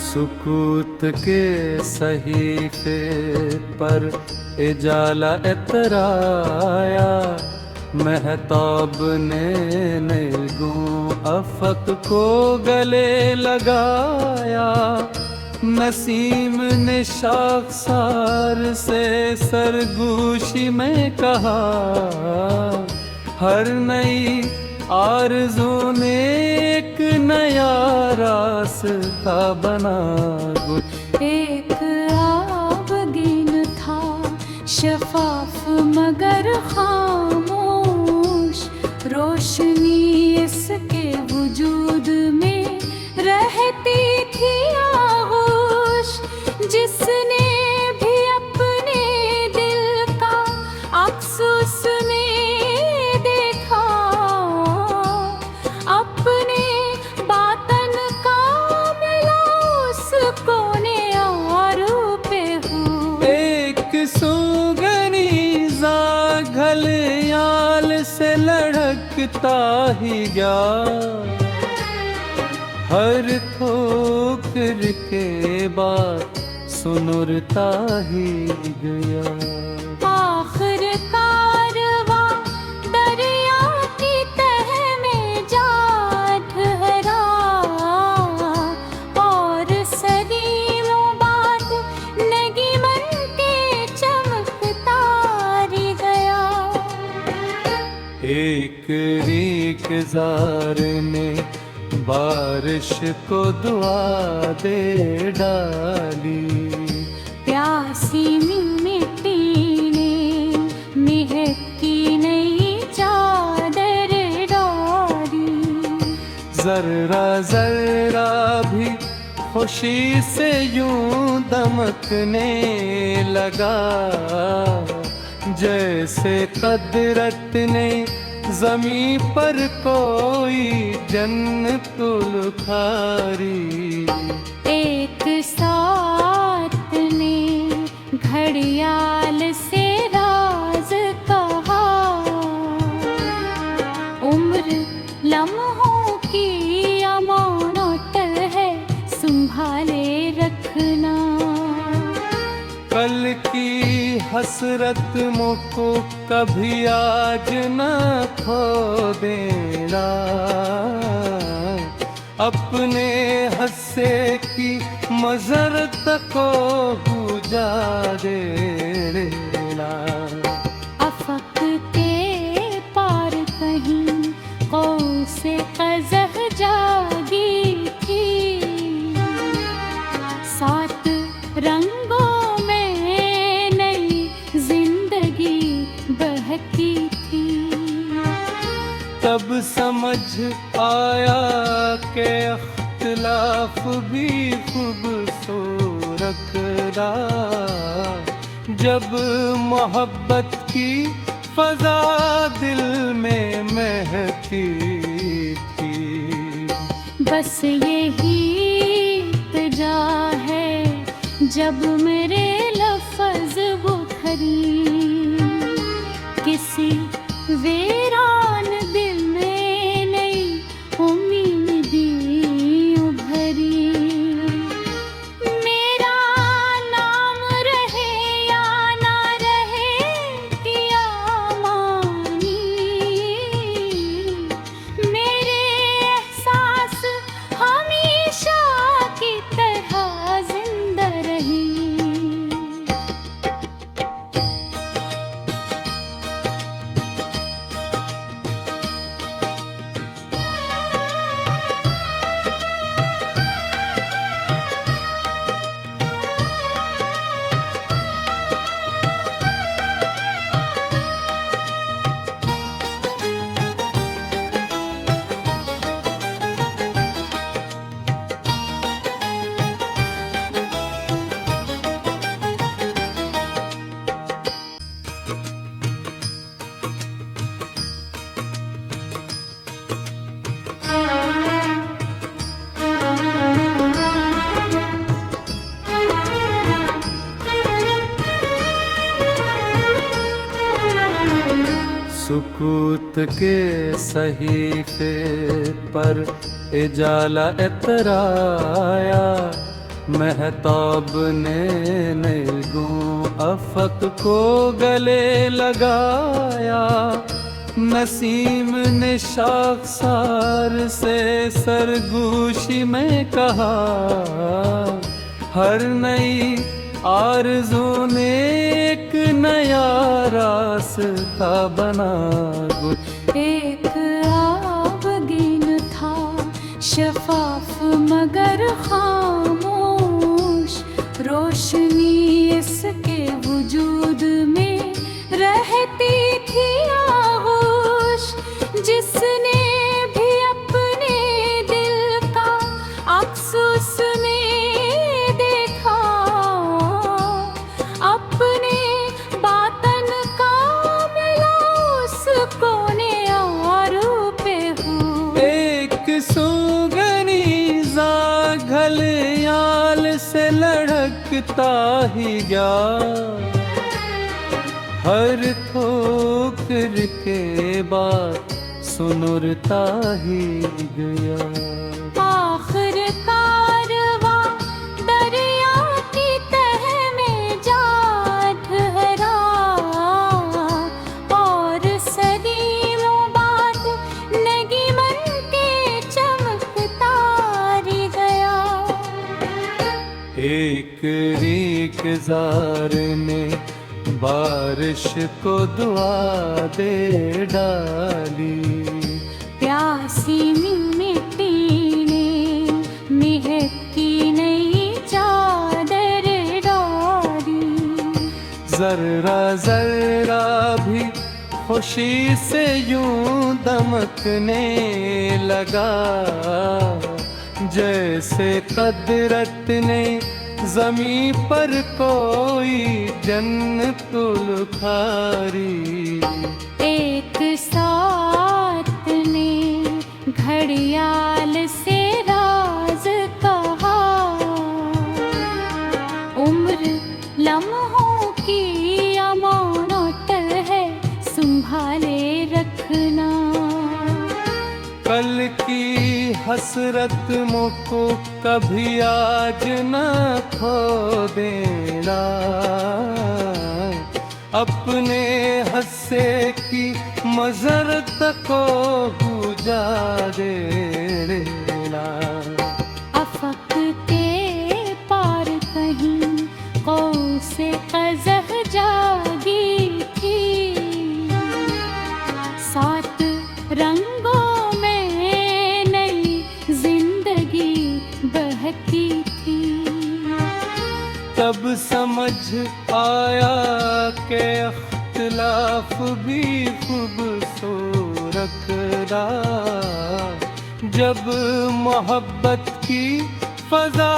सुकूत के सहीफे पर इजाला इतराया, महताब ने नेगों अफक को गले लगाया। नसीम ने शाखसार से सरगोशी में कहा, हर नई आरज़ू ने एक नया रास्ता बना। एक आबगीन था शफाफ मगर खामोश, रोशनी इसके वजूद में रहती थी आगोश। जिसने भी अपने दिल का अक्स उसमें देखा, अपने बातन का मिला उसको ने आरूपे हो। एक सुगनीज़ा घलियाल से लढ़कता ही गया, हर ठोकर के बाद सुनुरता ही गया। आखिर कारवा दरिया की तह में जा ठहरा, और सदियों बाद नगीमन के चमकता ही गया। एक रीखज़ार ने बारिश को दुआ दे डाली, प्यासी मिट्टी ने मेहक की नई चादर डाली। जर्रा जर्रा भी खुशी से यूं दमकने लगा, जैसे कुदरत ने ज़मीं पर कोई जन्नतुल खारी। एक साथ ने घड़ियाल से राज कहा, उम्र लम्हों की अमानत है संभाले रखना। कल की हसरत मुझको कभी आज न खो देना, अपने हस्से की मज़रत को बुझा देना। अफक के पार कहीं कौसे क़ज़ह जागी थी, सात रंगों में नई जिंदगी बहती थी। तब समझ आया कि इख्तिलाफ भी खूबसूरत था, जब मोहब्बत की फ़ज़ा दिल में महकी थी। बस यही इल्तिजा है जब मेरे लफ्ज़ बुखरी, किसी वीरान दिल में नई उम्मीदी उभरी। मेरा नाम रहे या ना रहे किया मानी, मेरे एहसास हमेशा की तरह जिंदा रही। सुकूत के सहीफे पर इजाला इतराया, महताब ने निगों अफक को गले लगाया। नसीम ने शाखसार से सरगोशी में कहा, हर नई आरज़ू ने एक नया रास्ता बना। एक आबगीन था शफाफ मगर खामोश, रोशनी इसके वजूद में रहती थी आगोश। जिसने भी अपने दिल का अक्स उसने देखा, अपने बातन का मिला उसको न्यारो पे हो। एक सुगनी सा घलियाल से लढ़कता ही गया, हर ठोकर के बाद सुनुरता ही गया। आखिर कारवां दरिया की तह में जा ठहरा, और सदियों बाद नगीमन के चमकता ही गया। एक रीखज़ार ने बारिश को दुआ दे डाली, प्यासी मिट्टी ने मेहक की नई चादर डाली। जर्रा जर्रा भी खुशी से यूं दमकने लगा, जैसे कुदरत ने ज़मीं पर कोई जन्नतुल खारी। एक साथ ने घड़ियाल से राज कहा, उम्र लम्हों की अमानत है संभाले रखना। कल की हसरत मुझको कभी आज न खो देना, अपने हस्से की मज़रत को बुझा देना। अफक के पार कहीं कौसे क़ज़ह जागी थी, सात रंगों में नई जिंदगी बहती थी। तब समझ आया कि अख्तिलाफ भी खूबसूरत था, जब मोहब्बत की फ़ज़ा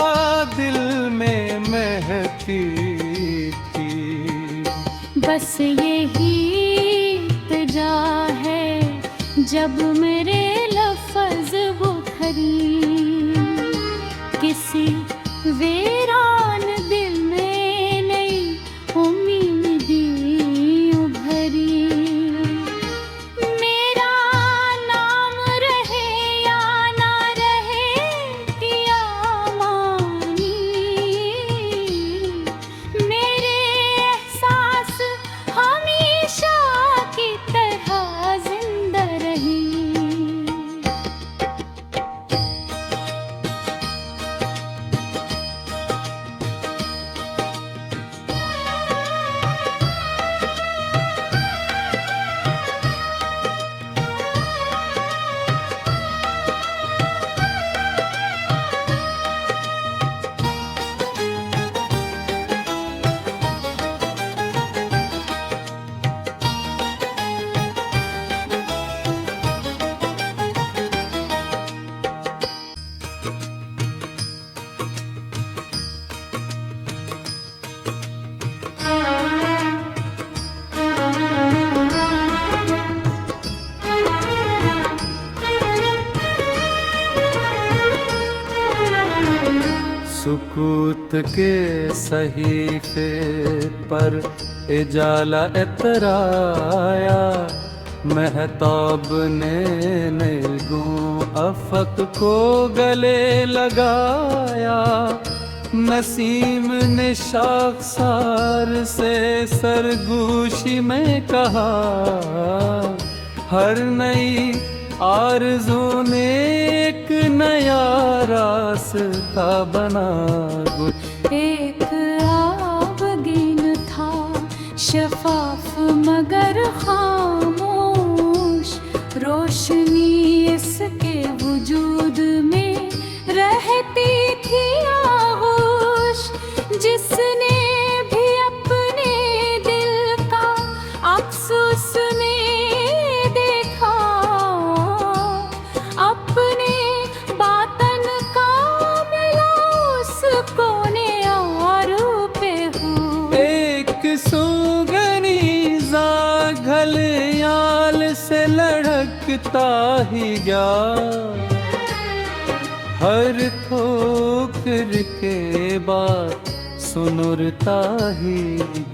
दिल में महकी थी। बस यही इल्तिजा है जब मेरे लफ्ज़ बुखरी, किसी वीरान दिल में नई उम्मीदी उभरी। मेरा नाम रहे या ना रहे किया मानी, मेरे एहसास हमेशा की तरह जिंदा रही। सुकूत के सहीफे पर इजाला इतराया, महताब ने नेगों अफक को गले लगाया, नसीम ने शाखसार से सरगोशी में कहा, हर नई आरज़ू ने एक नया रास्ता बना। एक आबगीन था शफाफ मगर खामोश, रोशनी इसके वजूद में रहती थी आगोश। जिसने भी अपने दिल का अक्स उसमें देखा, अपने बातन का मिला उसको न्यारू पे हो। एक सुगनी घलियाल से लढ़कता ही गया, हर ठोकर के बाद सुनुरता ही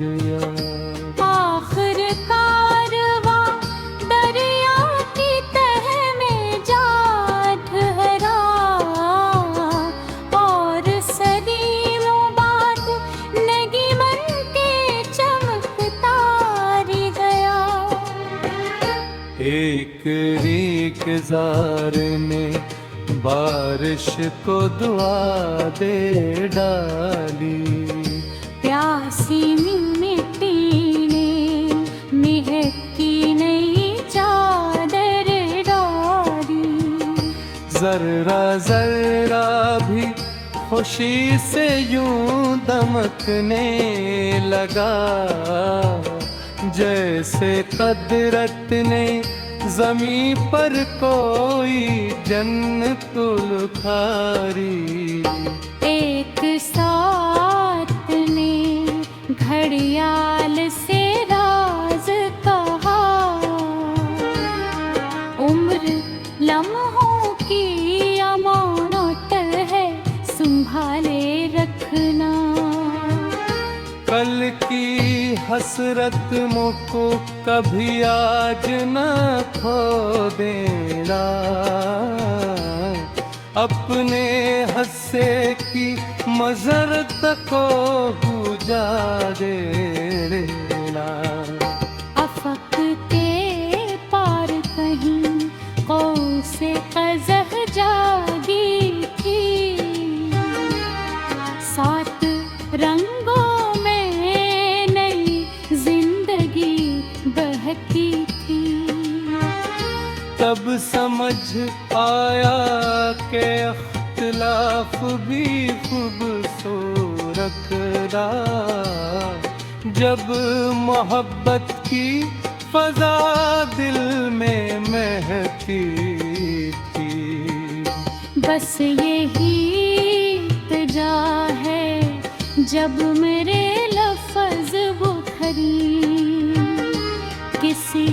गया। आखिर कारवा दरिया की तह में जा ठहरा, और सदियों बाद नगीमन के चमकता ही गया। एक रीक जार ने बारिश को दुआ दे डाली, प्यासी मिट्टी ने मेहक की नई चादर डाली। जर्रा जर्रा भी खुशी से यूं दमकने लगा, जैसे कदरत ने ज़मीं पर कोई जन्नतुल खारी। एक साथ ने घड़ियाल से राज कहा, उम्र लम्हों की अमानत है संभाले रखना। कल की हसरत मुझको कभी आज न खो देना, अपने हस्से की मजरत को बुझा देना। अफक के पार कहीं कौसे कज़ह जागी थी, सात रंगों में नई जिंदगी बहती थी। तब समझ आया कि अख्तिलाफ भी खूबसूरत था, जब मोहब्बत की फजा दिल में महकी थी। बस यही इल्तिजा है जब मेरे लफ्ज़ बुखरी, किसी